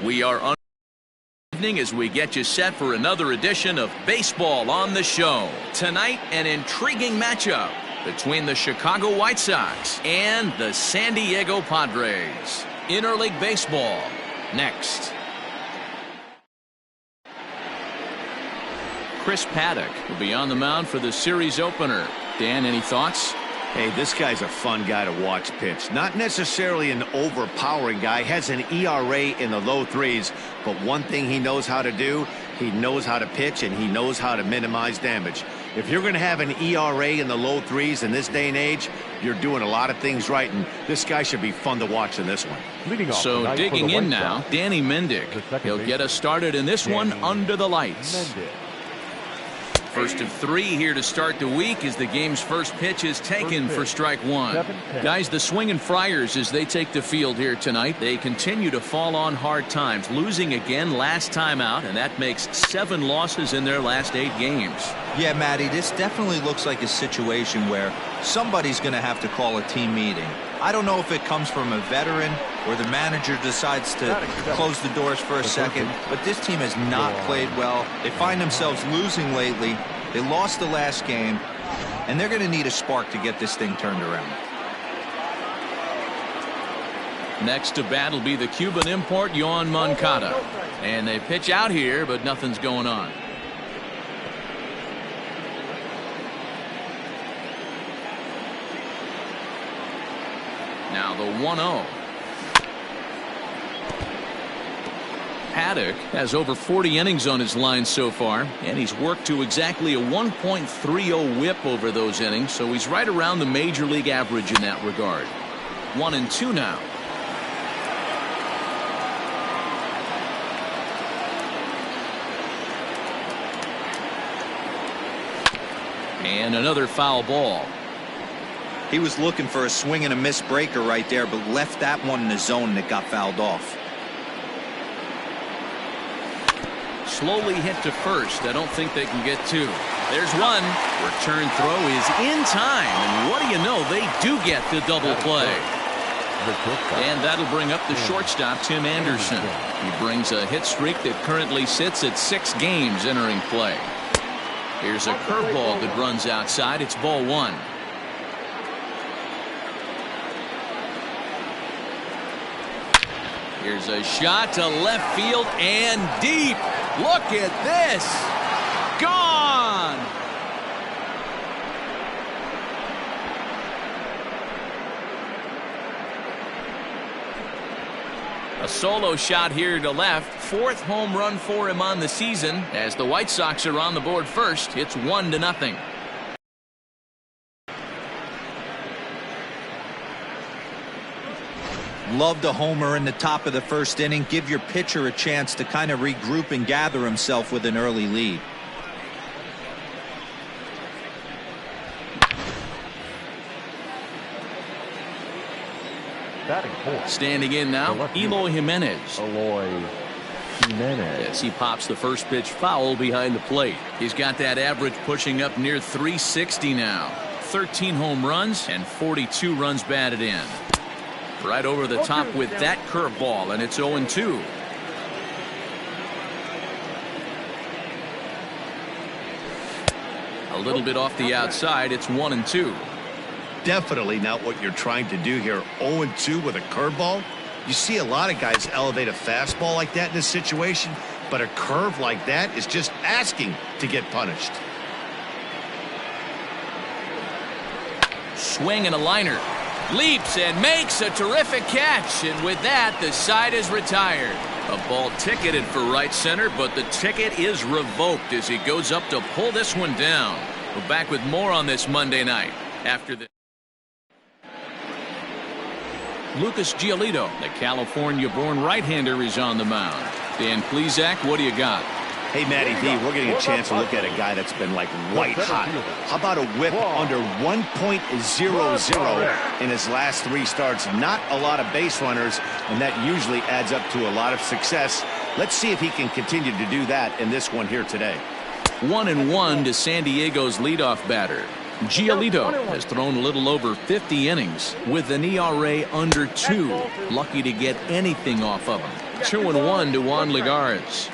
We are on evening as we get you set for another edition of Baseball on the Show. Tonight, an intriguing matchup between the Chicago White Sox and the San Diego Padres. Interleague Baseball next. Chris Paddock will be on the mound for the series opener. Dan, any thoughts? Hey, this guy's a fun guy to watch pitch. Not necessarily an overpowering guy. Has an ERA in the low threes. But one thing he knows how to do, he knows how to pitch and he knows how to minimize damage. If you're going to have an ERA in the low threes in this day and age, you're doing a lot of things right. And this guy should be fun to watch in this one. So digging in now, Danny Mendick. He'll get us started in this one under the lights. First of three here to start the week as the game's first pitch is taken for strike one. Guys, the Swinging Friars, as they take the field here tonight, they continue to fall on hard times, losing again last time out, and that makes 7 losses in their last 8 games. Yeah, Matty, this definitely looks like a situation where somebody's going to have to call a team meeting. I don't know if it comes from a veteran or the manager decides to close the doors for a second, but this team has not played well. They find themselves losing lately. They lost the last game, and they're going to need a spark to get this thing turned around. Next to bat will be the Cuban import, Yoan Moncada. And they pitch out here, but nothing's going on. Now the 1-0. Paddock has over 40 innings on his line so far, and he's worked to exactly a 1.30 whip over those innings, so he's right around the major league average in that regard. 1-2 now. And another foul ball. He was looking for a swing and a miss breaker right there, but left that one in the zone that got fouled off. Slowly hit to first. I don't think they can get 2. There's one. Return throw is in time, and what do you know, they do get the double play. And that'll bring up the shortstop, Tim Anderson. He brings a hit streak that currently sits at 6 games entering play. Here's a curveball that runs outside. It's ball 1. Here's a shot to left field and deep. Look at this. Gone. A solo shot here to left. 4th home run for him on the season. As the White Sox are on the board first, it's 1-0. Loved a homer in the top of the first inning. Give your pitcher a chance to kind of regroup and gather himself with an early lead. Standing in now, Eloy Jimenez. As he pops the first pitch foul behind the plate. He's got that average pushing up near 360 now. 13 home runs and 42 runs batted in. Right over the top with that curveball, and it's 0-2. A little bit off the outside. It's 1-2. Definitely not what you're trying to do here. 0-2 with a curveball. You see a lot of guys elevate a fastball like that in this situation, but a curve like that is just asking to get punished. Swing and a liner. Leaps and makes a terrific catch, and with that the side is retired. A ball ticketed for right center, but the ticket is revoked as he goes up to pull this one down. We're back with more on this Monday night after the Lucas Giolito, the California-born right-hander, is on the mound. Dan Plesac, what do you got? Hey, Matty D, we're getting a chance to look at a guy that's been like white hot. How about a whip under 1.00 in his last 3 starts? Not a lot of base runners, and that usually adds up to a lot of success. Let's see if he can continue to do that in this one here today. 1-1 to San Diego's leadoff batter. Giolito has thrown a little over 50 innings with an ERA under 2. Lucky to get anything off of him. 2-1 to Juan Ligares.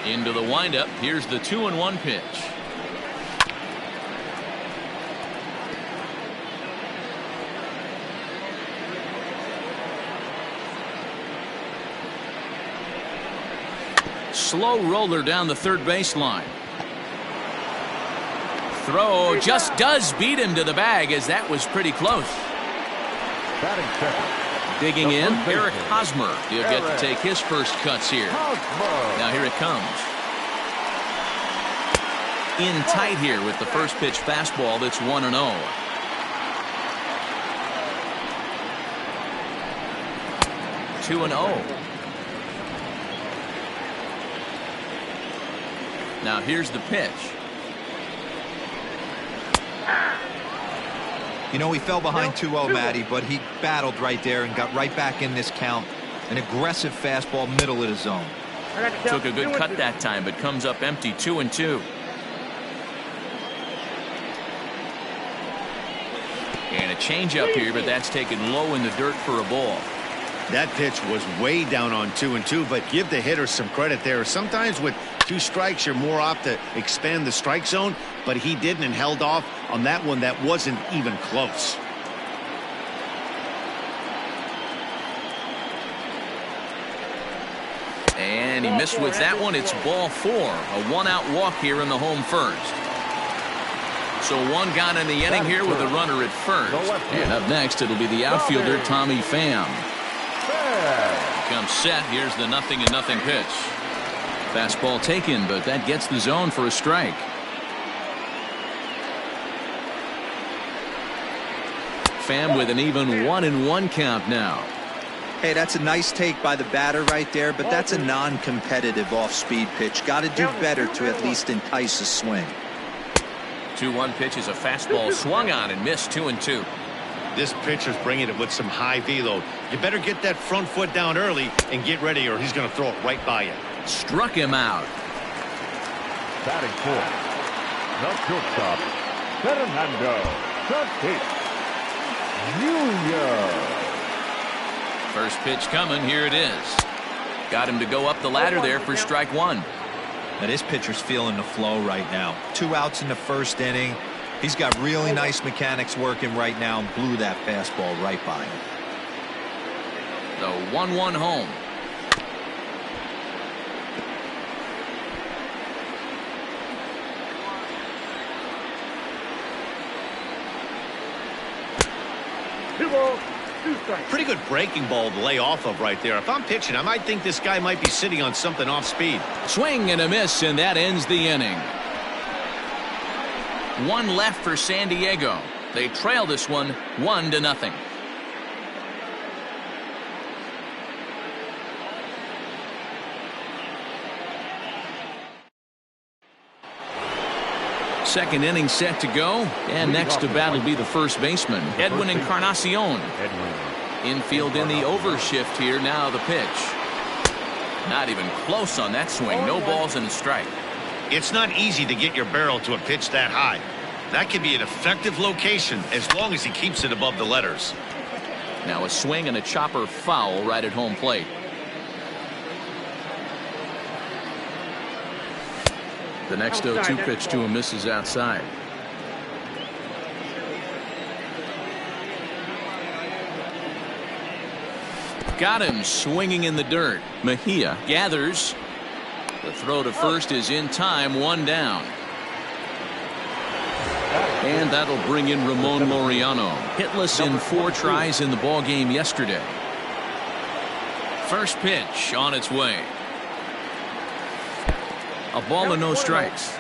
Into the windup. Here's the 2-1 pitch. Slow roller down the third baseline. Throw just does beat him to the bag, as that was pretty close. Digging in, Eric Hosmer. He'll get to take his first cuts here. Now here it comes. In tight here with the first pitch fastball that's 1-0. Two and 0. Now here's the pitch. You know, he fell behind 2-0, Matty, but he battled right there and got right back in this count. An aggressive fastball, middle of the zone. Took a good cut that time, but comes up empty. 2-2. And a changeup here, but that's taken low in the dirt for a ball. That pitch was way down on 2-2, but give the hitter some credit there. Sometimes with 2 strikes, you're more apt to expand the strike zone, but he didn't and held off on that one that wasn't even close. And he missed with that one. It's ball 4. A 1-out walk here in the home first. So 1 gone in the inning here with a runner at first. And up next, it'll be the outfielder, Tommy Pham. Comes set. Here's the 0-0 pitch. Fastball taken, but that gets the zone for a strike. Pham with an even 1-1 count now. Hey, that's a nice take by the batter right there, but that's a non-competitive off-speed pitch. Got to do better to at least entice a swing. 2-1 pitch is a fastball swung on and missed. 2-2. This pitcher's bringing it with some high velo. You better get that front foot down early and get ready, or he's going to throw it right by you. Struck him out. Batting 4. The shortstop, Fernando Tatis Jr. First pitch coming. Here it is. Got him to go up the ladder there for strike 1. Now this pitcher's feeling the flow right now. 2 outs in the first inning. He's got really nice mechanics working right now and blew that fastball right by him. The 1-1 home. Pretty good breaking ball to lay off of right there. If I'm pitching, I might think this guy might be sitting on something off speed. Swing and a miss, and that ends the inning. 1 left for San Diego. They trail this one 1-0. Second inning set to go, and next to bat will be the first baseman, Edwin Encarnacion. Infield in the overshift here. Now the pitch. Not even close on that swing. No balls and a strike. It's not easy to get your barrel to a pitch that high. That can be an effective location as long as he keeps it above the letters. Now a swing and a chopper foul right at home plate. The next 0-2 pitch to him misses outside. Got him swinging in the dirt. Mejia gathers. The throw to first is in time. 1 down. And that'll bring in Ramon Laureano. Hitless in 4 tries in the ball game yesterday. First pitch on its way. A ball and no strikes.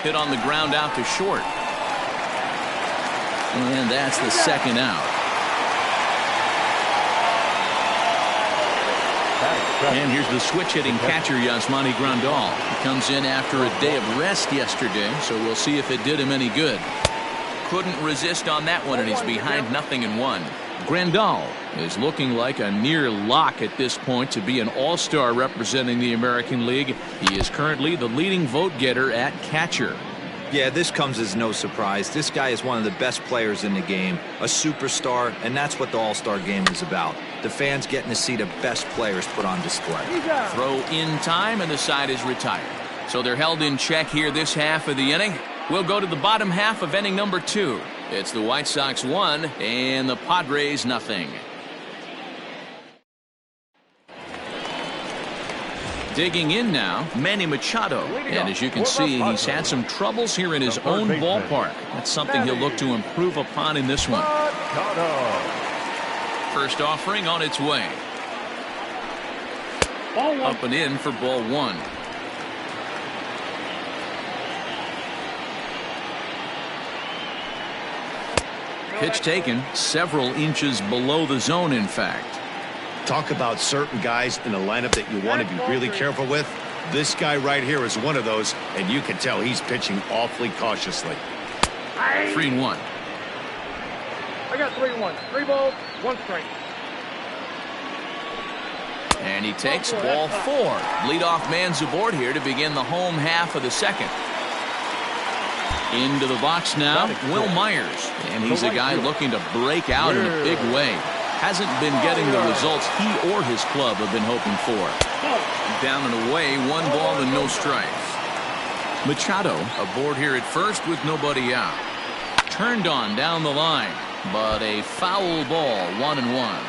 Hit on the ground out to short. And that's the second out. And here's the switch-hitting catcher, Yasmani Grandal. He comes in after a day of rest yesterday, so we'll see if it did him any good. couldn't resist on that one, and he's behind 0-1. Grandal is looking like a near lock at this point to be an all-star representing the American League. He is currently the leading vote getter at catcher. Yeah, this comes as no surprise. This guy is one of the best players in the game, a superstar, and that's what the All-Star game is about. The fans getting to see the best players put on display. Throw in time, and the side is retired. So they're held in check here this half of the inning. We'll go to the bottom half of inning number 2. It's the White Sox 1 and the Padres 0. Digging in now, Manny Machado. And as you can see, he's had some troubles here in his own ballpark. That's something he'll look to improve upon in this one. First offering on its way. Up and in for ball 1. Pitch taken several inches below the zone, in fact. Talk about certain guys in the lineup that you want to be really careful with. This guy right here is one of those, and you can tell he's pitching awfully cautiously. 3-1. I got 3-1. 3 balls, 1 strike. And he takes ball 4. Leadoff man's aboard here to begin the home half of the second. Into the box now, Will Myers. And he's a guy looking to break out in a big way. Hasn't been getting the results he or his club have been hoping for. Down and away, 1 ball and no strikes. Machado aboard here at first with nobody out. Turned on down the line, but a foul ball, 1-1.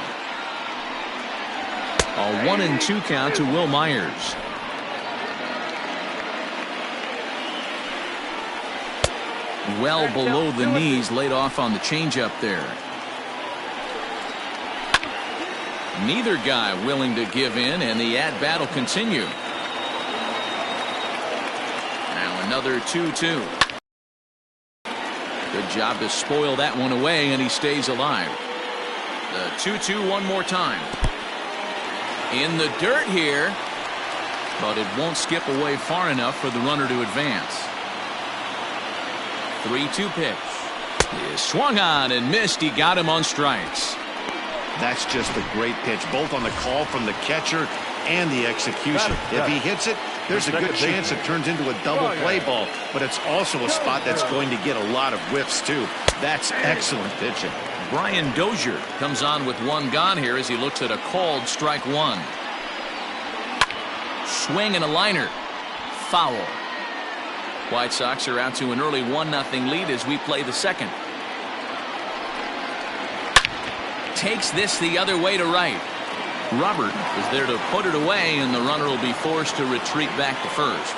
A 1-2 count to Will Myers. Well below the knees, laid off on the changeup there. Neither guy willing to give in, and the at-bat will continue. Now another 2-2. Good job to spoil that one away, and he stays alive. The 2-2 one more time. In the dirt here, but it won't skip away far enough for the runner to advance. 3-2 pitch. He is swung on and missed. He got him on strikes. That's just a great pitch, both on the call from the catcher and the execution. If he hits it, there's a good chance it turns into a double play ball, but it's also a spot that's going to get a lot of whiffs too. That's excellent pitching. Brian Dozier comes on with 1 gone here as he looks at a called strike 1. Swing and a liner. Foul. White Sox are out to an early 1-0 lead as we play the second. Takes this the other way to right. Robert is there to put it away, and the runner will be forced to retreat back to first.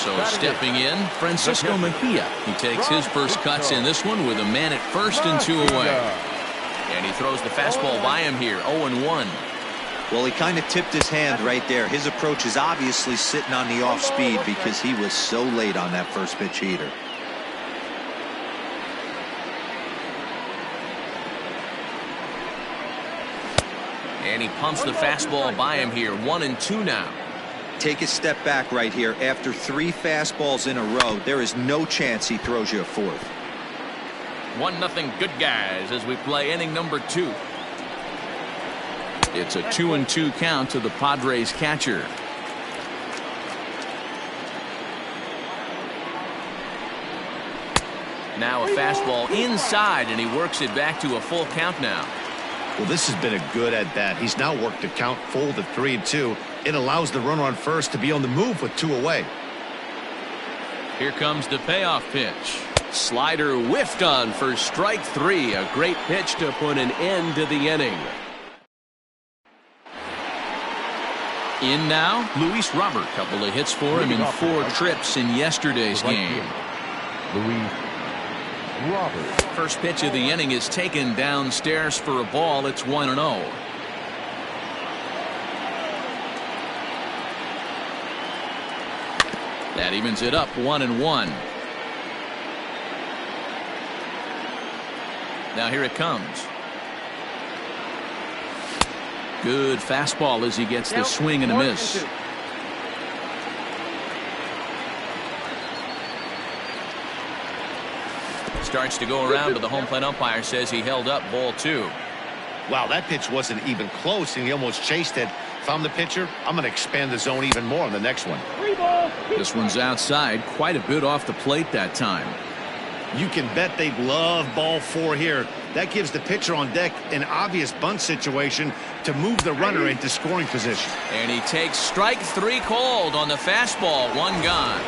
So stepping in, Francisco Mejia. He takes his first cuts in this one with a man at first and 2 away. And he throws the fastball by him here, 0-1. Well, he kind of tipped his hand right there. His approach is obviously sitting on the off speed because he was so late on that first pitch heater. And he pumps the fastball by him here, 1-2 now. Take a step back right here. After 3 fastballs in a row, there is no chance he throws you a 4th. 1-0 good guys as we play inning number 2. It's a 2-2 count to the Padres catcher. Now a fastball inside, and he works it back to a full count now. Well, this has been a good at-bat. He's now worked the count full to 3-2. It allows the runner on first to be on the move with 2 away. Here comes the payoff pitch. Slider whiffed on for strike 3. A great pitch to put an end to the inning. In now, Luis Robert. Couple of hits for him in 4 trips in yesterday's game. Luis Robert. First pitch of the inning is taken downstairs for a ball. It's 1-0. That evens it up, 1-1. Now here it comes. Good fastball as he gets the swing and a miss. starts to go around, but the home plate umpire says he held up ball 2. Wow, that pitch wasn't even close, and he almost chased it. If I'm the pitcher, I'm going to expand the zone even more on the next one. This one's outside, quite a bit off the plate that time. You can bet they love ball 4 here. That gives the pitcher on deck an obvious bunt situation to move the runner into scoring position. And he takes strike 3 called on the fastball. 1 gone.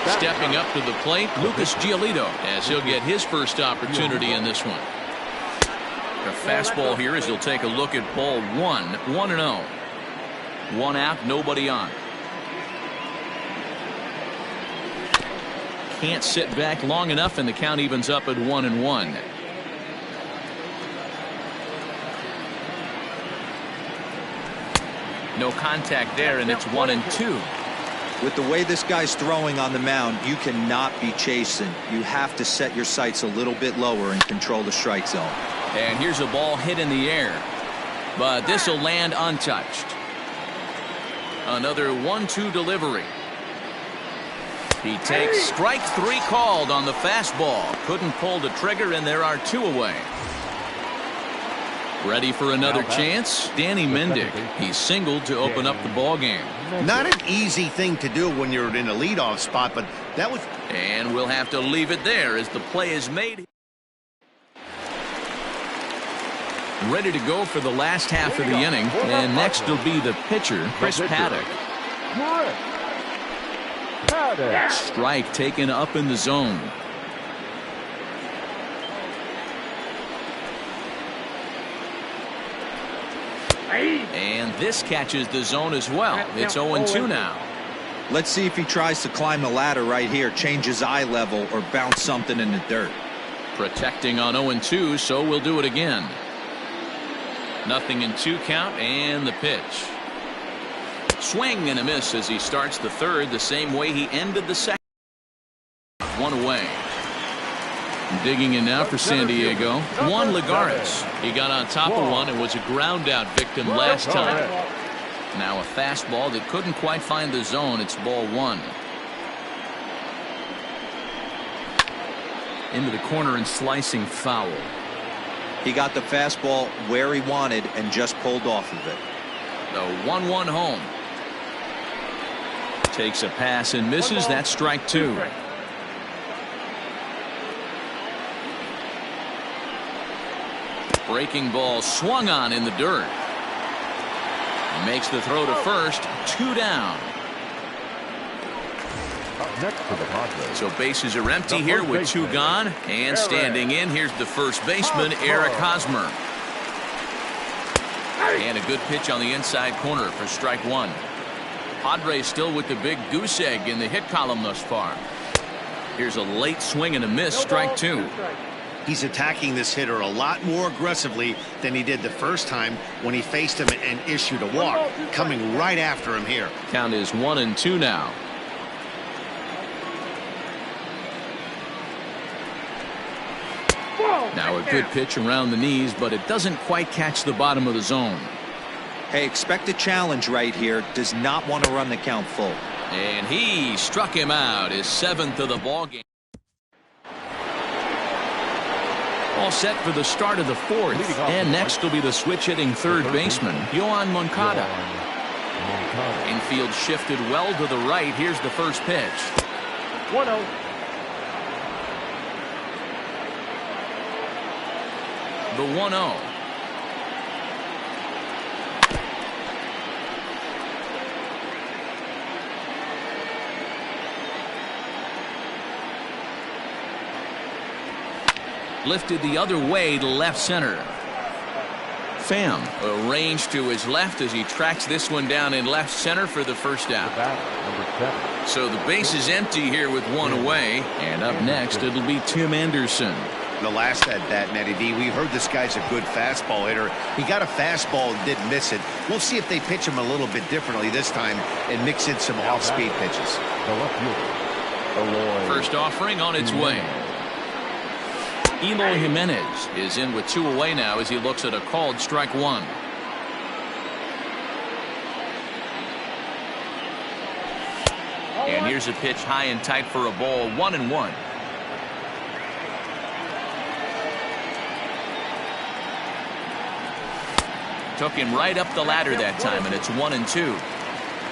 Stepping up to the plate, Lucas Giolito, as he'll get his first opportunity in this one. The fastball here as he'll take a look at ball 1. 1-0. 1 out, nobody on. Can't sit back long enough, and the count evens up at 1-1. No contact there, and it's 1-2. With the way this guy's throwing on the mound, you cannot be chasing. You have to set your sights a little bit lower and control the strike zone. And here's a ball hit in the air, but this will land untouched. Another 1-2 delivery. He takes strike 3 called on the fastball. Couldn't pull the trigger, and there are 2 away. Ready for another chance? Danny Mendick. He singled to open up the ball game. Not an easy thing to do when you're in a leadoff spot, but that was... And we'll have to leave it there as the play is made. Ready to go for the last half of the inning, and next will be the pitcher, Chris Paddock. Strike taken up in the zone. And this catches the zone as well. It's 0-2 now. Let's see if he tries to climb the ladder right here, change his eye level, or bounce something in the dirt. Protecting on 0-2, so we'll do it again. Nothing in 2 count, and the pitch. Swing and a miss as he starts the third the same way he ended the second. 1 away. Digging in now for San Diego, Juan Lagares. He got on top of one and was a ground out victim last time. Now a fastball that couldn't quite find the zone. It's ball 1. Into the corner and slicing foul. He got the fastball where he wanted and just pulled off of it. The 1-1 home. Takes a pass and misses. That's strike 2. Breaking ball swung on in the dirt. Makes the throw to first. 2 down. Next to the Padres. So bases are empty here with 2 gone. And standing in, here's the first baseman, Eric Hosmer. And a good pitch on the inside corner for strike 1. Padres still with the big goose egg in the hit column thus far. Here's a late swing and a miss. Strike 2. He's attacking this hitter a lot more aggressively than he did the first time when he faced him and issued a walk. Coming right after him here. Count is 1-2 now. Now a good pitch around the knees, but it doesn't quite catch the bottom of the zone. Hey, expect a challenge right here. Does not want to run the count full. And he struck him out, his 7th of the ball game. All set for the start of the 4th. And next will be the switch-hitting third baseman, Yoan Moncada. Infield shifted well to the right. Here's the first pitch. 1-0. The 1-0. Lifted the other way to left center. Pham arranged to his left as he tracks this one down in left center for the first out. So the base is empty here with 1 away. And up next it'll be Tim Anderson. The last at bat, Matty D, we heard this guy's a good fastball hitter. He got a fastball and didn't miss it. We'll see if they pitch him a little bit differently this time and mix in some off-speed pitches. First offering on its way. Eloy Jimenez is in with 2 away now as he looks at a called strike 1. And here's a pitch high and tight for a ball. 1-1. Took him right up the ladder that time, and it's 1-2.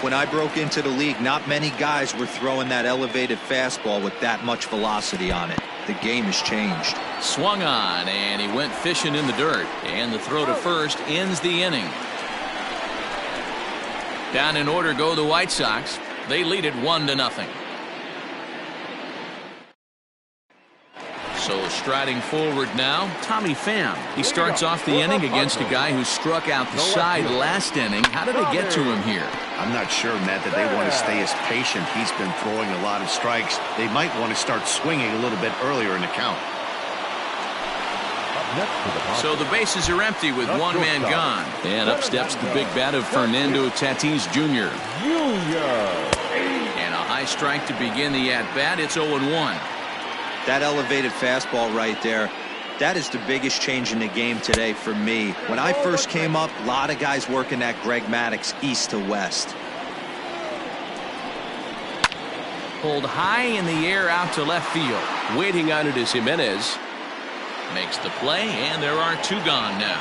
When I broke into the league, not many guys were throwing that elevated fastball with that much velocity on it. The game has changed. Swung on, and he went fishing in the dirt. And the throw to first ends the inning. Down in order go the White Sox. They lead it 1-0. So striding forward now, Tommy Pham. He starts off the inning against a guy who struck out the side last inning. How did they get to him here? I'm not sure, Matt, that they want to stay as patient. He's been throwing a lot of strikes. They might want to start swinging a little bit earlier in the count. So the bases are empty with one man gone. And up steps the big bat of Fernando Tatis Jr. And a high strike to begin the at-bat. It's 0-1. That elevated fastball right there, that is the biggest change in the game today for me. When I first came up, a lot of guys working that Greg Maddux east to west. Pulled high in the air out to left field. Waiting on it is Jimenez. Makes the play, and there are two gone now.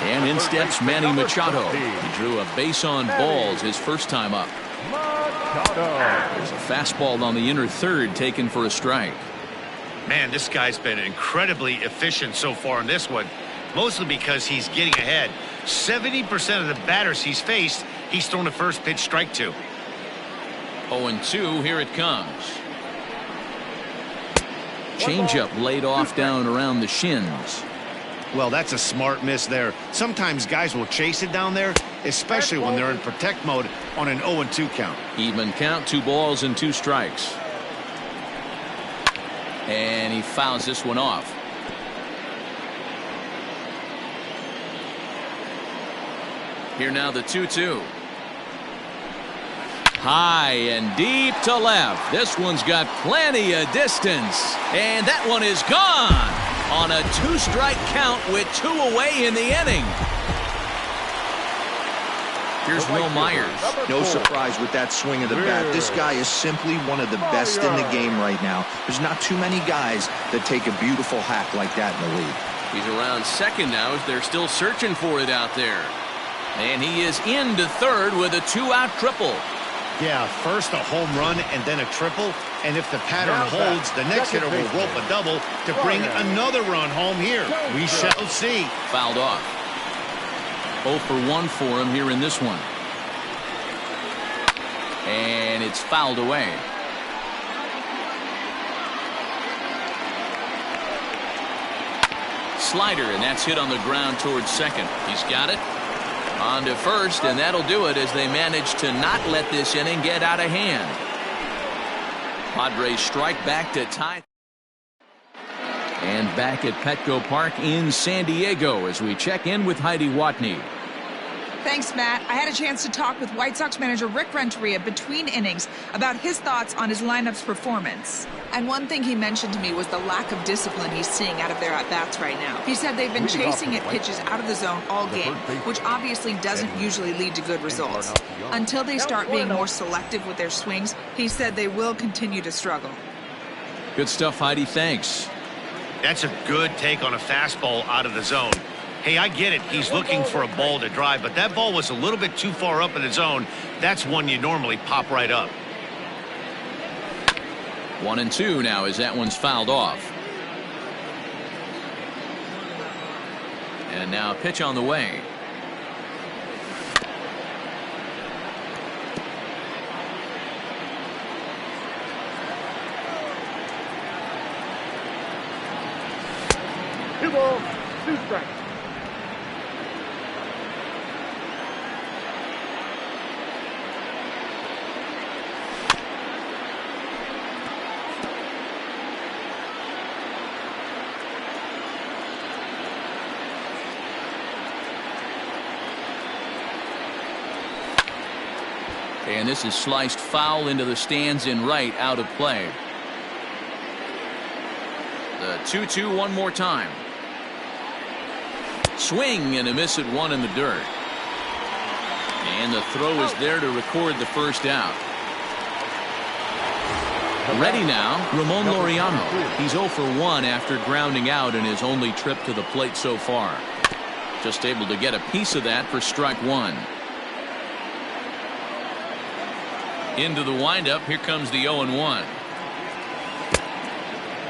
And in steps Manny Machado. He drew a base on balls his first time up. There's a fastball on the inner third taken for a strike. Man, this guy's been incredibly efficient so far in this one, mostly because he's getting ahead. 70% of the batters he's faced, he's thrown a first pitch strike to. 0-2, here it comes. Changeup laid off down around the shins. Well, that's a smart miss there. Sometimes guys will chase it down there, especially when they're in protect mode on an 0-2 count. Even count, 2 balls and 2 strikes. And he fouls this one off. Here now the 2-2. High and deep to left. This one's got plenty of distance. And that one is gone on a 2-strike count with 2 away in the inning. Here's Will Myers. No surprise with that swing of the bat. This guy is simply one of the best in the game right now. There's not too many guys that take a beautiful hack like that in the league. He's around second now as they're still searching for it out there. And he is into third with a 2-out triple. Yeah, first a home run and then a triple. And if the pattern holds, the next hitter will rope a double to bring another run home here. We shall see. Fouled off. 0 for 1 for him here in this one. And it's fouled away. Slider, and that's hit on the ground towards second. He's got it. On to first, and that'll do it as they manage to not let this inning get out of hand. Padres strike back to tie. And back at Petco Park in San Diego as we check in with Heidi Watney. Thanks, Matt. I had a chance to talk with White Sox manager Rick Renteria between innings about his thoughts on his lineup's performance. And one thing he mentioned to me was the lack of discipline he's seeing out of their at-bats right now. He said they've been chasing at pitches out of the zone all game, which obviously doesn't usually lead to good results. Until they start being more selective with their swings, he said they will continue to struggle. Good stuff, Heidi. Thanks. That's a good take on a fastball out of the zone. Hey, I get it. He's looking for a ball to drive, but that ball was a little bit too far up in the zone. That's one you normally pop right up. 1-2 now as that one's fouled off. And now a pitch on the way. Two balls, 2 strikes. And this is sliced foul into the stands in right, out of play. The 2-2 one more time. Swing and a miss at 1 in the dirt. And the throw is there to record the first out. Ready now, Ramon Laureano. He's 0 for 1 after grounding out in his only trip to the plate so far. Just able to get a piece of that for strike one. Into the windup, here comes the 0-1.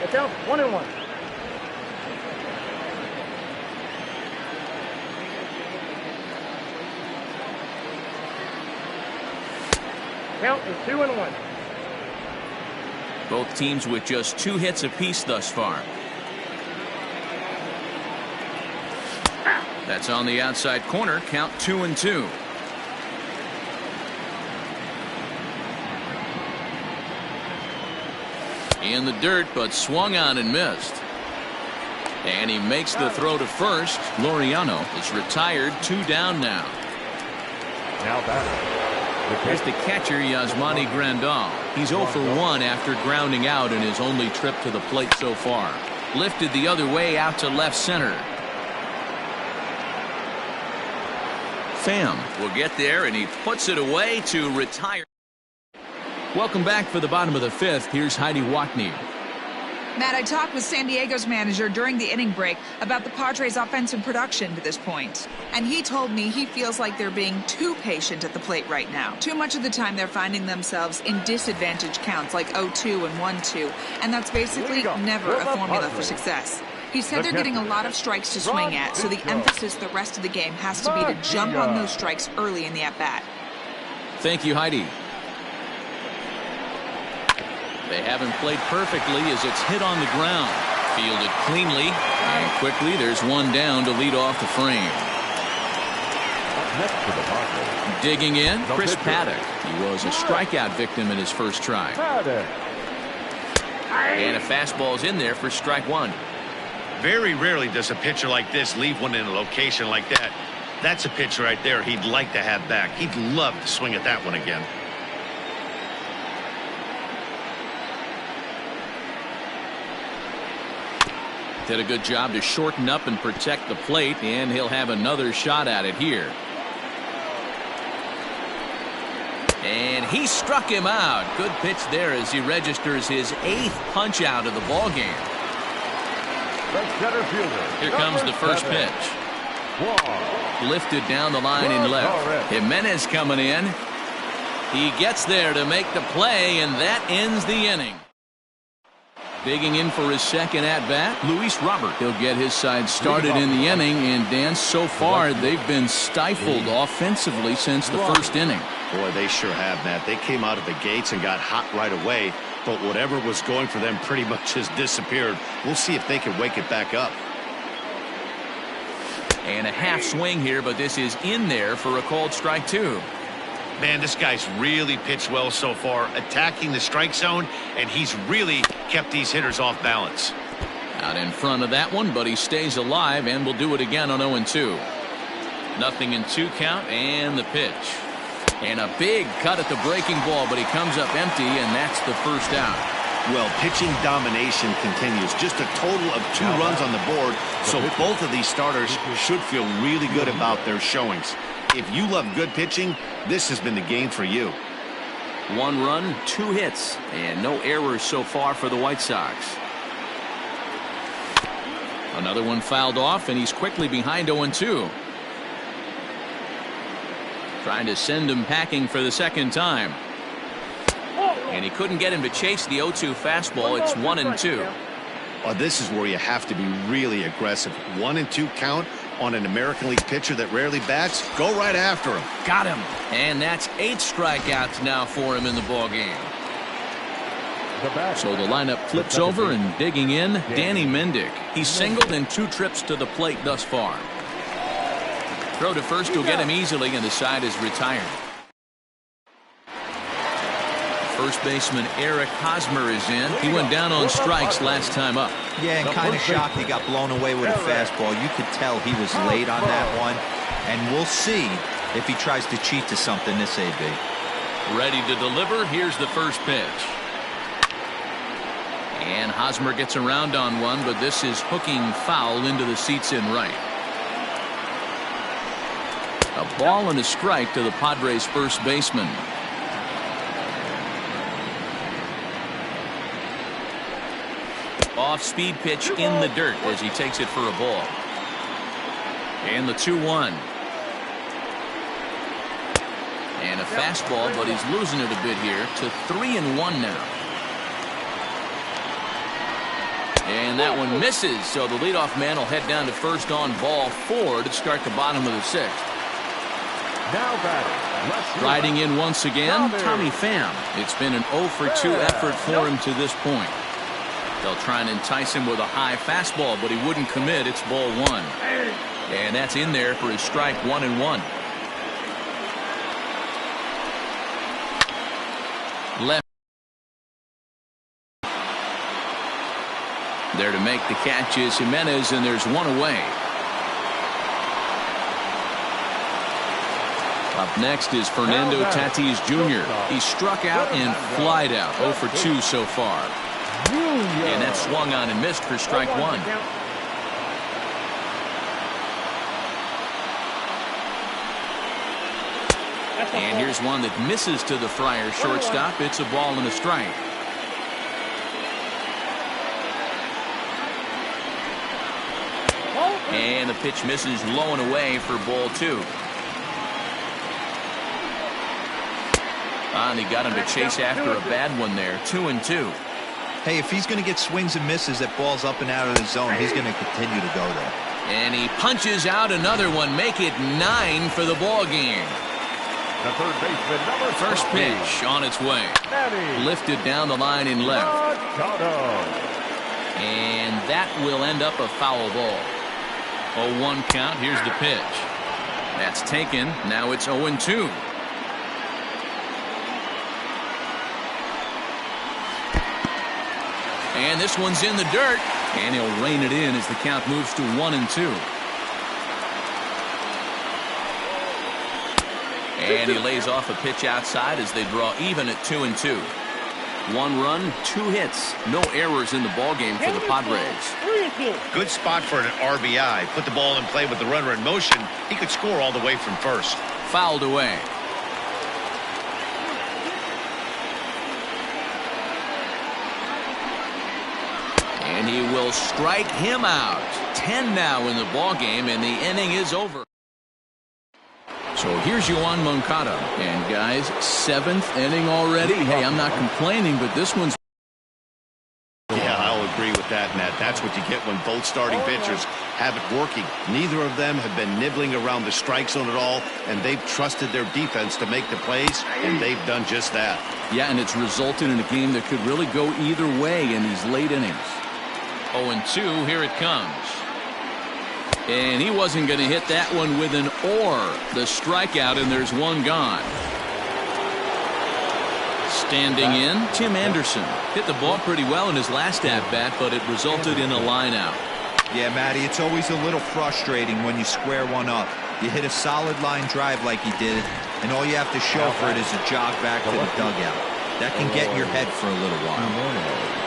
The count 1-1. Count is 2-1. Both teams with just 2 hits apiece thus far. That's on the outside corner. Count 2-2. In the dirt, but swung on and missed. And he makes the throw to first. Laureano is retired. 2 down now. Now batting. Here's the catcher, Yasmani Grandal. He's 0 for 1 after grounding out in his only trip to the plate so far. Lifted the other way out to left center. Pham will get there, and he puts it away to retire. Welcome back for the bottom of the 5th. Here's Heidi Watney. Matt, I talked with San Diego's manager during the inning break about the Padres' offensive production to this point. And he told me he feels like they're being too patient at the plate right now. Too much of the time they're finding themselves in disadvantage counts like 0-2 and 1-2. And that's basically never a formula for success. He said they're getting a lot of strikes to swing at, so the emphasis the rest of the game has to be to jump on those strikes early in the at-bat. Thank you, Heidi. They haven't played perfectly as it's hit on the ground. Fielded cleanly, and quickly there's one down to lead off the frame. Next to the Padres. Digging in, Chris Paddock. He was a strikeout victim in his first try. And a fastball's in there for strike one. Very rarely does a pitcher like this leave one in a location like that. That's a pitch right there he'd like to have back. He'd love to swing at that one again. Did a good job to shorten up and protect the plate, and he'll have another shot at it here. And he struck him out. Good pitch there as he registers his 8th punch out of the ball game. Here comes the first pitch. Lifted down the line in left. Jimenez coming in. He gets there to make the play, and that ends the inning. Digging in for his second at-bat, Luis Robert. He'll get his side started in the inning, and Dan, so far they've been stifled offensively since the first inning. Boy, they sure have, Matt. They came out of the gates and got hot right away, but whatever was going for them pretty much has disappeared. We'll see if they can wake it back up. And a half swing here, but this is in there for a called strike two. Man, this guy's really pitched well so far, attacking the strike zone, and he's really kept these hitters off balance. Out in front of that one, but he stays alive and will do it again on 0-2. 0-2 count, and the pitch. And a big cut at the breaking ball, but he comes up empty, and that's the first out. Well, pitching domination continues. Just a total of 2 runs on the board, so both of these starters should feel really good about their showings. If you love good pitching, this has been the game for you. 1 run, 2 hits, and no errors so far for the White Sox. Another one fouled off, and he's quickly behind 0-2. Trying to send him packing for the second time. And he couldn't get him to chase the 0-2 fastball. It's 1-2. Oh, this is where you have to be really aggressive. 1-2 count on an American League pitcher that rarely bats. Go right after him. Got him. And that's 8 strikeouts now for him in the ball game. So the lineup flips over, and digging in, Danny Mendick. He's singled in 2 trips to the plate thus far. Throw to first will get him easily, and the side is retired. First baseman Eric Hosmer is in. He went down on strikes last time up. Yeah, and kind of shocked he got blown away with a fastball. You could tell he was late on that one. And we'll see if he tries to cheat to something this AB. Ready to deliver. Here's the first pitch. And Hosmer gets around on one, but this is hooking foul into the seats in right. A ball and a strike to the Padres' first baseman. Off-speed pitch in the dirt as he takes it for a ball. And the 2-1. And a fastball, but he's losing it a bit here to 3-1 now. And that one misses, so the leadoff man will head down to first on ball 4 to start the bottom of the 6th. Now batting. Riding in once again, Tommy Pham. It's been an 0 for 2 effort for him to this point. They'll try and entice him with a high fastball, but he wouldn't commit. It's ball 1. And that's in there for his strike 1-1. Left. There to make the catch is Jimenez, and there's one away. Up next is Fernando Tatis Jr. He struck out and flied out. 0 for 2 so far. And that swung on and missed for strike 1. And here's one that misses to the Friars shortstop. It's a ball and a strike. And the pitch misses low and away for ball 2. And he got him to chase after a bad one there. 2-2. Hey, if he's going to get swings and misses at balls up and out of the zone, he's going to continue to go there. And he punches out another one. Make it 9 for the ball game. The third baseman, number First pitch on its way. Lifted down the line in left. And that will end up a foul ball. 0-1 count. Here's the pitch. That's taken. Now it's 0-2. And this one's in the dirt. And he'll rein it in as the count moves to 1-2. And he lays off a pitch outside as they draw even at 2-2. 1 run, 2 hits, no errors in the ballgame for the Padres. Good spot for an RBI. Put the ball in play with the runner in motion. He could score all the way from first. Fouled away. And he will strike him out. 10 now in the ballgame, and the inning is over. So here's Yoán Moncada. And guys, 7th inning already. Hey, I'm not complaining, but this one's... Yeah, I'll agree with that, Matt. That's what you get when both starting pitchers have it working. Neither of them have been nibbling around the strike zone at all, and they've trusted their defense to make the plays, and they've done just that. Yeah, and it's resulted in a game that could really go either way in these late innings. 0-2, here it comes. And he wasn't going to hit that one with an or. The strikeout, and there's one gone. Standing in, Tim Anderson. Hit the ball pretty well in his last at-bat, but it resulted in a line-out. Yeah, Matty, it's always a little frustrating when you square one up. You hit a solid line drive like he did, and all you have to show for it is a jog back to the dugout. That can get in your head for a little while.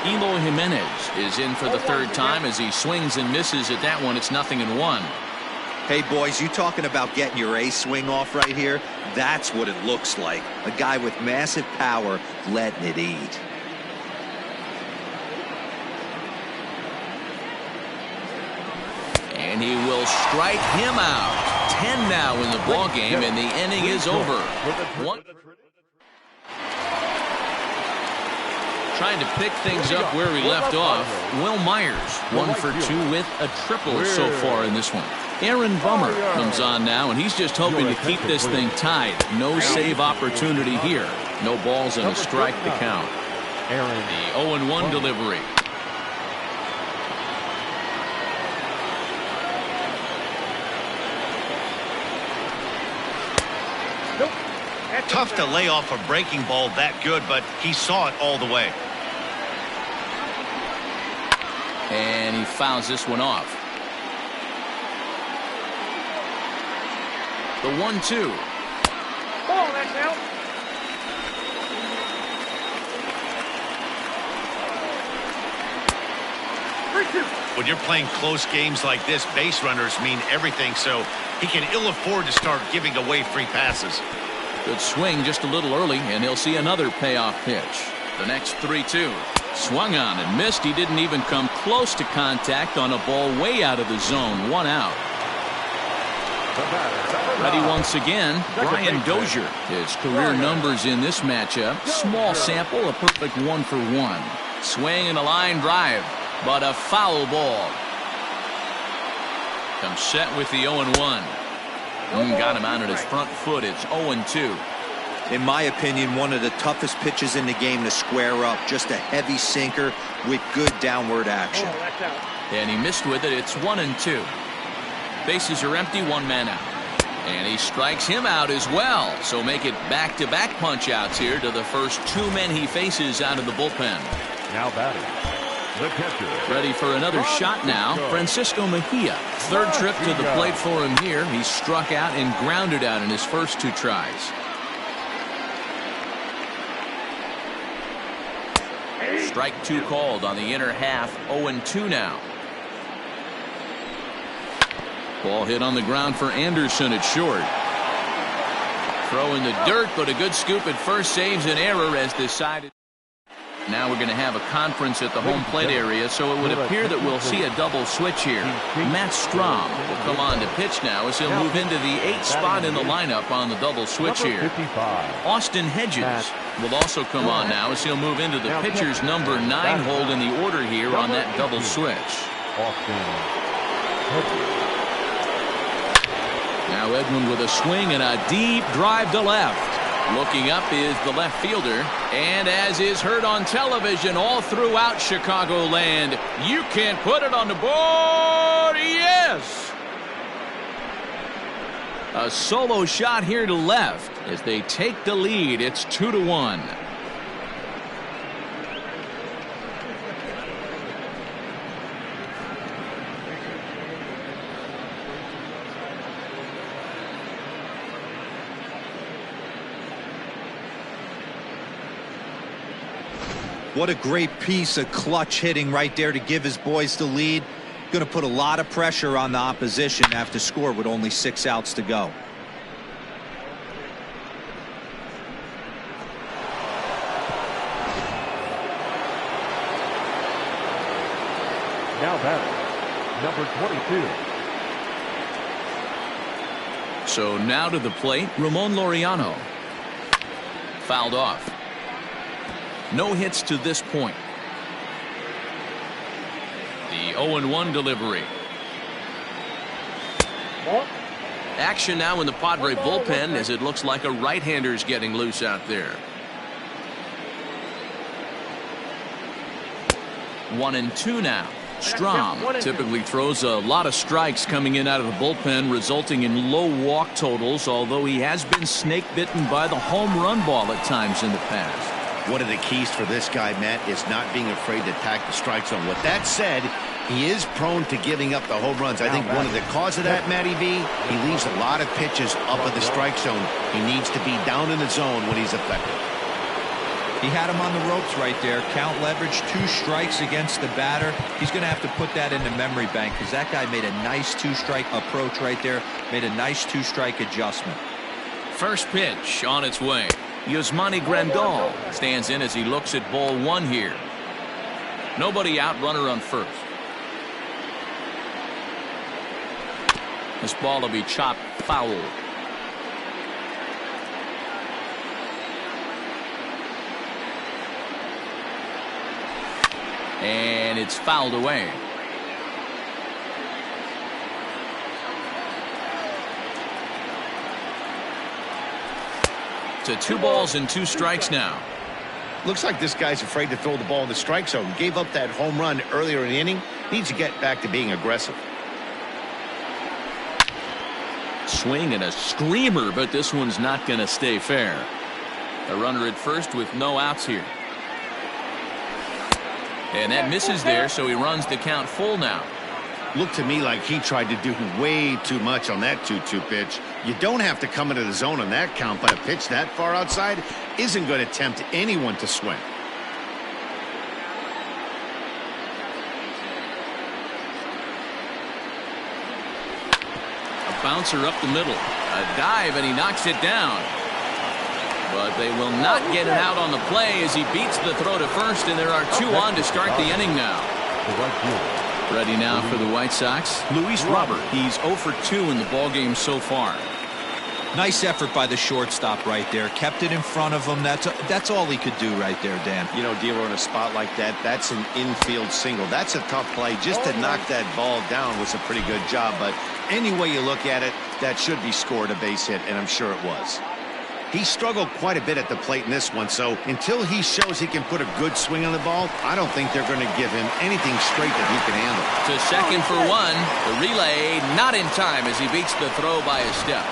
Eloy Jimenez is in for the 3rd time as he swings and misses at that one. It's 0-1. Hey, boys, you talking about getting your A swing off right here? That's what it looks like. A guy with massive power letting it eat. And he will strike him out. 10 now in the ball game, and the inning is over. Trying to pick things up where we left off. Will Myers, 1 for 2 with a triple so far in this one. Aaron Bummer comes on now, and he's just hoping to keep this thing tied. No save opportunity here. No balls and a strike to count. The 0-1 delivery. Tough to lay off a breaking ball that good, but he saw it all the way. And he fouls this one off. The 1-2. Ball, that's out. When you're playing close games like this, base runners mean everything, so he can ill afford to start giving away free passes. Good swing just a little early, and he'll see another payoff pitch. The next 3-2. Swung on and missed. He didn't even come close to contact on a ball way out of the zone. 1 out. Ready once again, Brian Dozier. His career numbers in this matchup. Small sample, a perfect 1 for 1. Swing and a line drive, but a foul ball. Comes set with the 0-1. Got him out on his front foot. It's 0-2. In my opinion, one of the toughest pitches in the game to square up. Just a heavy sinker with good downward action. And he missed with it. It's 1-2. Bases are empty, 1 man out. And he strikes him out as well. So make it back-to-back punch-outs here to the first 2 men he faces out of the bullpen. Now batting, the catcher. Ready for another shot now, Francisco Mejia. 3rd trip to the plate for him here. He struck out and grounded out in his first 2 tries. Strike 2 called on the inner half. 0-2 now. Ball hit on the ground for Anderson at short. Throw in the dirt, but a good scoop at first saves an error as decided. Now we're going to have a conference at the home plate area, so it would appear that we'll see a double switch here. Matt Strom will come on to pitch now as he'll move into the 8th spot in the lineup on the double switch here. Austin Hedges will also come on now as he'll move into the pitcher's number 9 hold in the order here on that double switch. Now Edwin with a swing and a deep drive to left. Looking up is the left fielder, and as is heard on television all throughout Chicagoland, you can't put it on the board. Yes! A solo shot here to left as they take the lead. It's 2-1. What a great piece of clutch hitting right there to give his boys the lead. Going to put a lot of pressure on the opposition after score with only 6 outs to go. Now batting, number 22. So now to the plate, Ramon Laureano. Fouled off. No hits to this point. The 0-1 delivery. Action now in the Padre bullpen as it looks like a right-hander's getting loose out there. 1-2 now. Strom typically throws a lot of strikes coming in out of the bullpen, resulting in low walk totals, although he has been snake bitten by the home run ball at times in the past. One of the keys for this guy, Matt, is not being afraid to attack the strike zone. With that said, he is prone to giving up the home runs. I think one of the cause of that, Matty V, he leaves a lot of pitches up in the strike zone. He needs to be down in the zone when he's effective. He had him on the ropes right there. Count leverage, 2 strikes against the batter. He's going to have to put that in the memory bank because that guy made a nice 2-strike approach right there. Made a nice 2-strike adjustment. First pitch on its way. Yasmani Grandal stands in as he looks at ball 1 here. Nobody out, runner on first. This ball will be chopped foul. And it's fouled away. To 2 balls and 2 strikes now. Looks like this guy's afraid to throw the ball in the strike zone. Gave up that home run earlier in the inning. Needs to get back to being aggressive. Swing and a screamer, but this one's not going to stay fair. A runner at first with no outs here. And that misses there, so he runs the count full now. Looked to me like he tried to do way too much on that 2-2 pitch. You don't have to come into the zone on that count, but a pitch that far outside isn't going to tempt anyone to swing. A bouncer up the middle. A dive, and he knocks it down. But they will not get it out on the play as he beats the throw to first, and there are 2 on to start the inning now. Ready now for the White Sox, Luis Robert. He's 0 for 2 in the ballgame so far. Nice effort by the shortstop right there. Kept it in front of him. That's all he could do right there, Dan. You know, Dealer, in a spot like that, that's an infield single. That's a tough play. Just to knock that ball down was a pretty good job. But any way you look at it, that should be scored a base hit, and I'm sure it was. He struggled quite a bit at the plate in this one, so until he shows he can put a good swing on the ball, I don't think they're going to give him anything straight that he can handle. To second for 1. The relay not in time as he beats the throw by a step.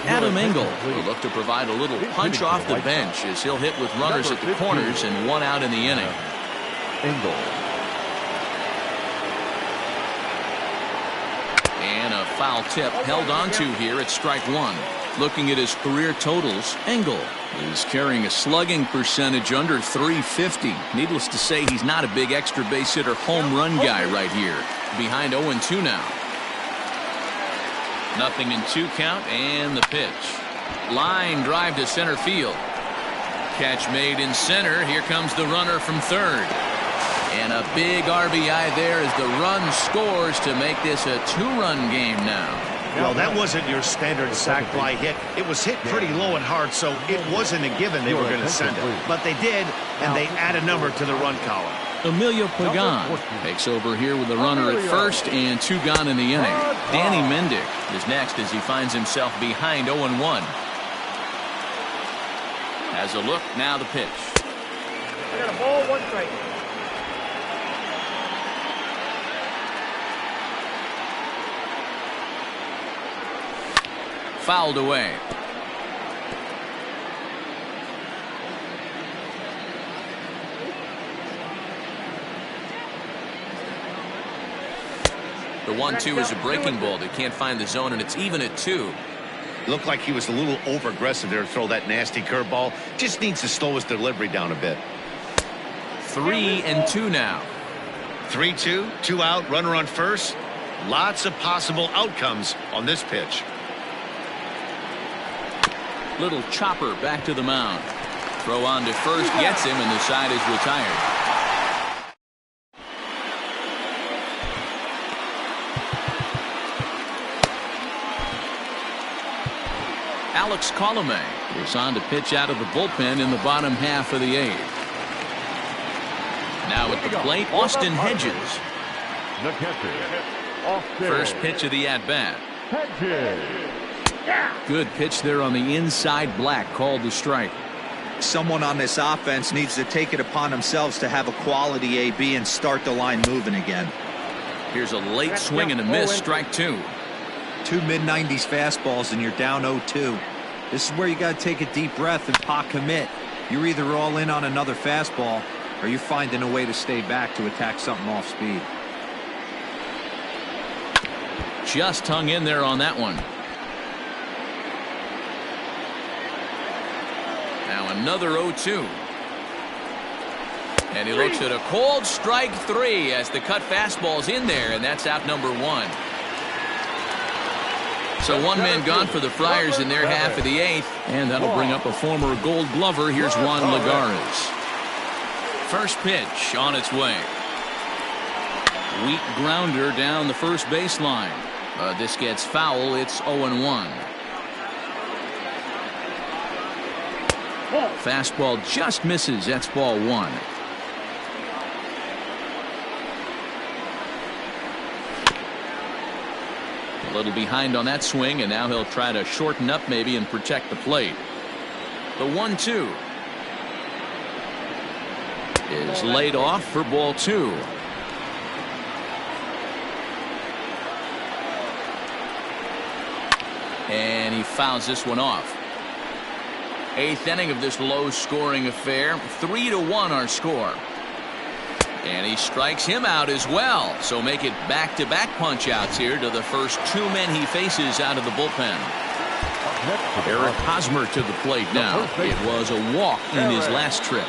Adam Engel will look to provide a little punch off the bench as he'll hit with runners at the corners and 1 out in the inning. Engel. And a foul tip held onto here at strike 1. Looking at his career totals, Engel is carrying a slugging percentage under .350. Needless to say, he's not a big extra base hitter home run guy right here. Behind 0-2 now. 0-2 count, and the pitch. Line drive to center field. Catch made in center. Here comes the runner from third. And a big RBI there as the run scores to make this a 2-run game now. Well, that wasn't your standard sac fly hit. It was hit pretty low and hard, so it wasn't a given they were going to send it. But they did, and they add a number to the run column. Emilio Pagan takes over here with the runner at first and 2 gone in the inning. Danny Mendick is next as he finds himself behind 0-1. Has a look, now the pitch. I got a ball, 1 strike. Fouled away. The 1-2 is a breaking ball. They can't find the zone, and it's even at 2. Looked like he was a little over-aggressive there to throw that nasty curveball. Just needs to slow his delivery down a bit. 3-2 now. 3-2, 2 out, runner on first. Lots of possible outcomes on this pitch. Little chopper back to the mound. Throw on to first, gets him, and the side is retired. Alex Colomé is on to pitch out of the bullpen in the bottom half of the 8th. Now at the plate, Austin Hedges. The catcher. First pitch of the at-bat. Hedges. Good pitch there on the inside, black, called the strike. Someone on this offense needs to take it upon themselves to have a quality AB and start the line moving again. Here's a late swing and a miss, strike 2. 2 mid-90s fastballs and you're down 0-2. This is where you got to take a deep breath and pot commit. You're either all in on another fastball or you're finding a way to stay back to attack something off speed. Just hung in there on that one. Now another 0-2. And he looks at a cold strike 3 as the cut fastball's in there, and that's out number 1. So 1 man gone for the Friars in their half of the 8th, and that'll bring up a former Gold Glover. Here's Juan Lagares. First pitch on its way. Weak grounder down the first baseline. This gets foul. It's 0-1. Fastball just misses. That's ball 1. A little behind on that swing, and now he'll try to shorten up maybe and protect the plate. The 1-2 is laid off for ball 2. And he fouls this one off. 8th inning of this low-scoring affair. 3-1 our score. And he strikes him out as well. So make it back-to-back punch-outs here to the first two men he faces out of the bullpen. Eric Hosmer to the plate now. It was a walk in his last trip.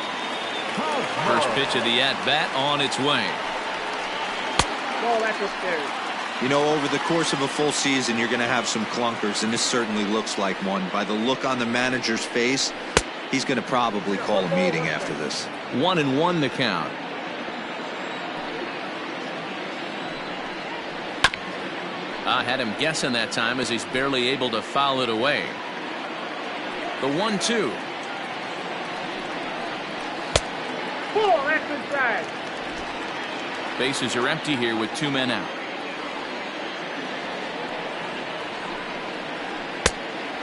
First pitch of the at-bat on its way. You know, over the course of a full season, you're going to have some clunkers, and this certainly looks like one. By the look on the manager's face, he's going to probably call a meeting after this. 1-1 the count. I had him guessing that time as he's barely able to foul it away. The 1-2. Bases are empty here with two men out.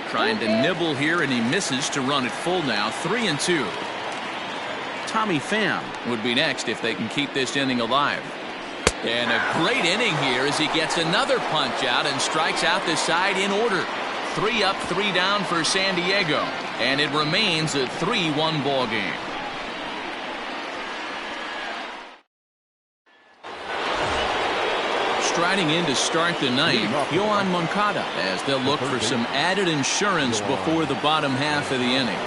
Trying to nibble here, and he misses to run it full now. 3-2. Tommy Pham would be next if they can keep this inning alive. And a great inning here as he gets another punch out and strikes out the side in order. 3 up, 3 down for San Diego. And it remains a 3-1 ball game. Striding in to start the ninth, Yohan Moncada, as they'll look for some added insurance before the bottom half of the inning.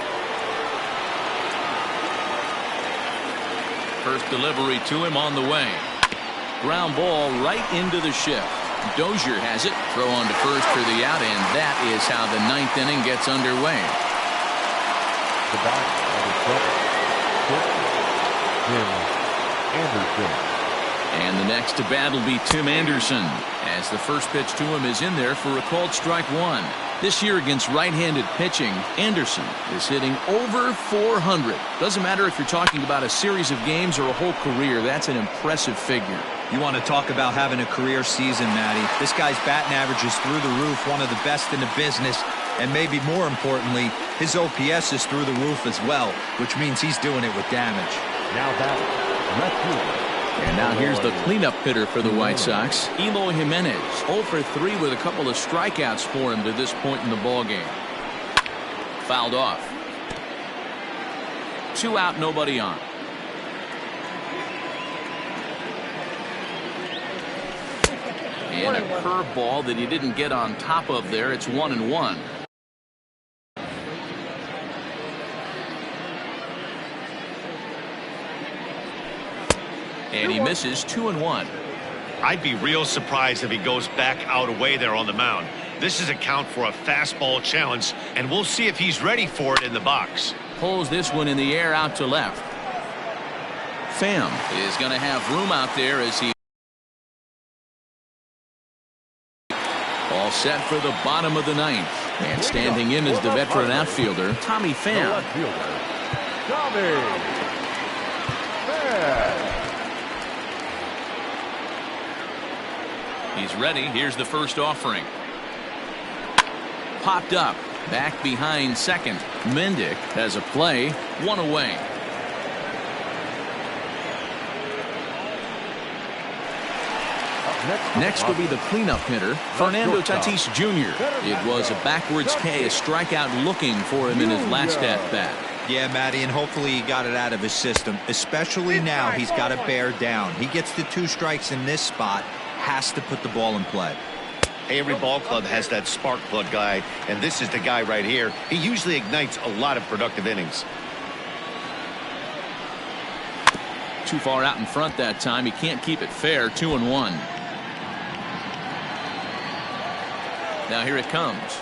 First delivery to him on the way. Ground ball right into the shift. Dozier has it. Throw on to first for the out, and that is how the ninth inning gets underway. The batter, Anderson. And the next to bat will be Tim Anderson, as the first pitch to him is in there for a called strike one. This year against right-handed pitching, Anderson is hitting over 400. Doesn't matter if you're talking about a series of games or a whole career. That's an impressive figure. You want to talk about having a career season, Matty. This guy's batting average is through the roof, one of the best in the business. And maybe more importantly, his OPS is through the roof as well, which means he's doing it with damage. Now batting, left fielder. And now here's the cleanup hitter for the White Sox, Eloy Jimenez. 0 for 3 with a couple of strikeouts for him to this point in the ballgame. Fouled off. 2 out, nobody on. And a curveball that he didn't get on top of there. It's 1-1. And he misses 2-1. I'd be real surprised if he goes back out away there on the mound. This is a count for a fastball challenge, and we'll see if he's ready for it in the box. Pulls this one in the air out to left. Pham is going to have room out there as he all set for the bottom of the ninth. And standing in is the veteran outfielder, Tommy Pham. He's ready. Here's the first offering. Popped up. Back behind second. Mendick has a play. 1 away. Next will be the cleanup hitter, Fernando Tatis Jr. It was a backwards K, a strikeout looking for him in his last at-bat. Yeah, Matty, and hopefully he got it out of his system. Especially now, he's got to bear down. He gets the 2 strikes in this spot. Has to put the ball in play. Every ball club has that spark plug guy, and this is the guy right here. He usually ignites a lot of productive innings. Too far out in front that time. He can't keep it fair. 2-1. Now here it comes.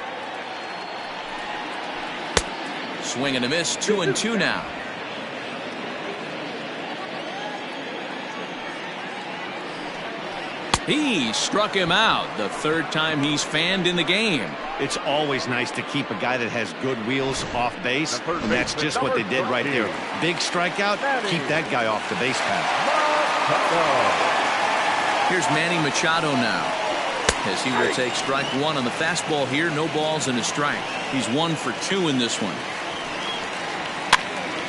Swing and a miss. 2-2 now. He struck him out the third time he's fanned in the game. It's always nice to keep a guy that has good wheels off base, and that's just what they did right there. Big strikeout, keep that guy off the base path. Here's Manny Machado now, as he will take strike 1 on the fastball here. No balls and a strike. He's 1 for 2 in this one.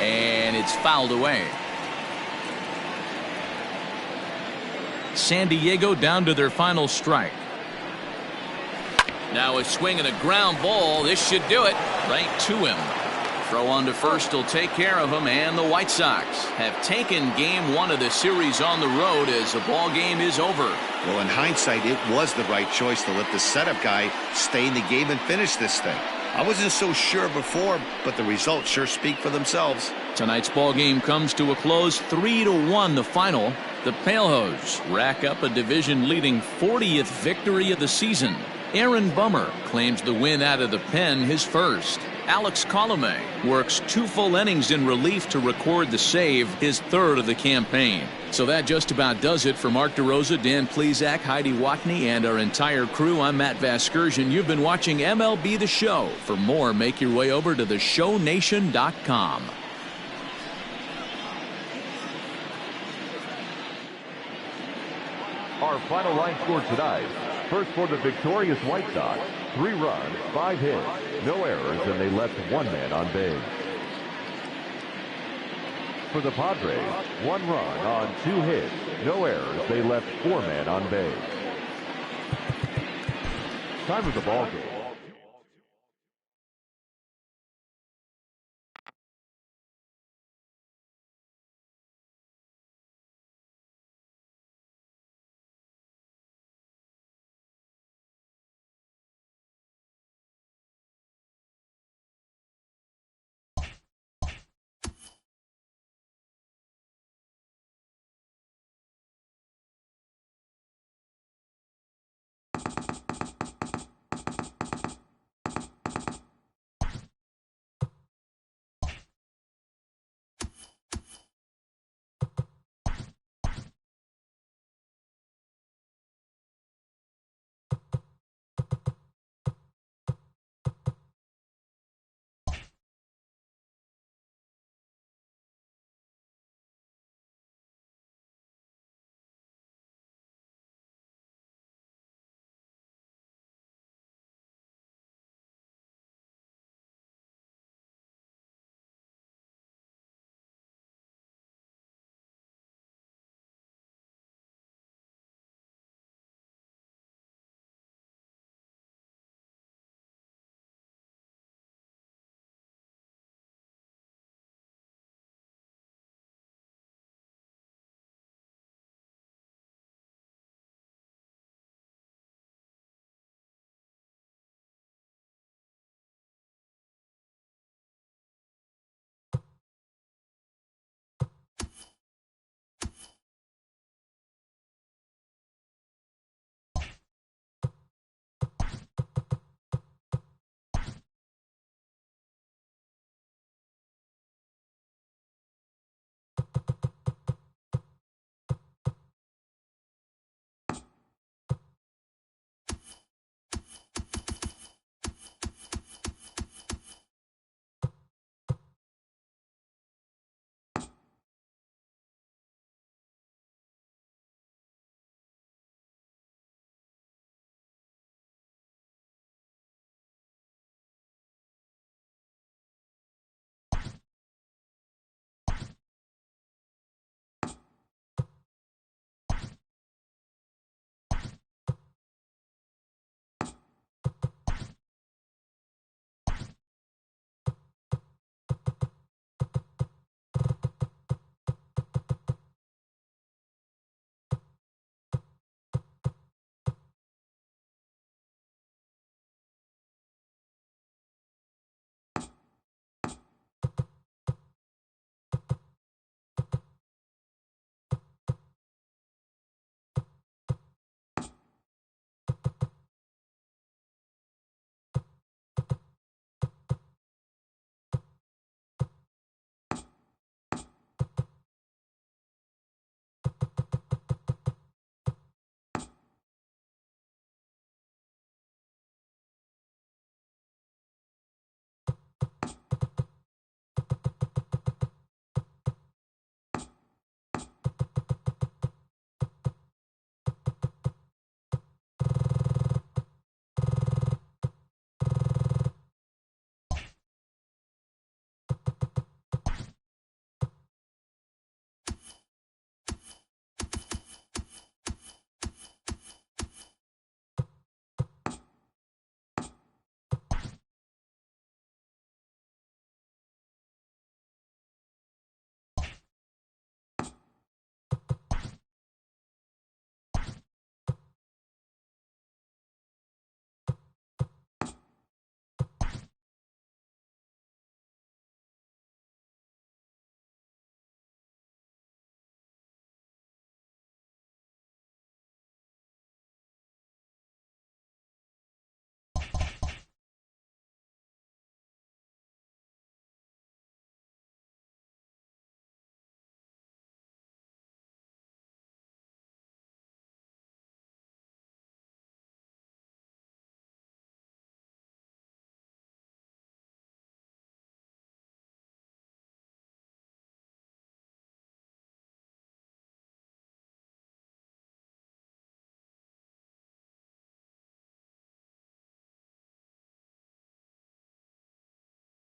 And it's fouled away. San Diego down to their final strike. Now a swing and a ground ball. This should do it. Right to him. Throw on to first will take care of him, and the White Sox have taken game 1 of the series on the road as the ball game is over. Well, in hindsight, it was the right choice to let the setup guy stay in the game and finish this thing. I wasn't so sure before, but the results sure speak for themselves. Tonight's ball game comes to a close, 3-1 the final. The Palehose rack up a division-leading 40th victory of the season. Aaron Bummer claims the win out of the pen, his first. Alex Colomé works 2 full innings in relief to record the save, his 3rd of the campaign. So that just about does it for Mark DeRosa, Dan Plesac, Heidi Watney, and our entire crew. I'm Matt Vasgersian. You've been watching MLB The Show. For more, make your way over to theshownation.com. Our final line score tonight. First for the victorious White Sox, 3 runs, 5 hits, no errors, and they left 1 man on base. For the Padres, 1 run on 2 hits, no errors, they left 4 men on base. Time of the ball game.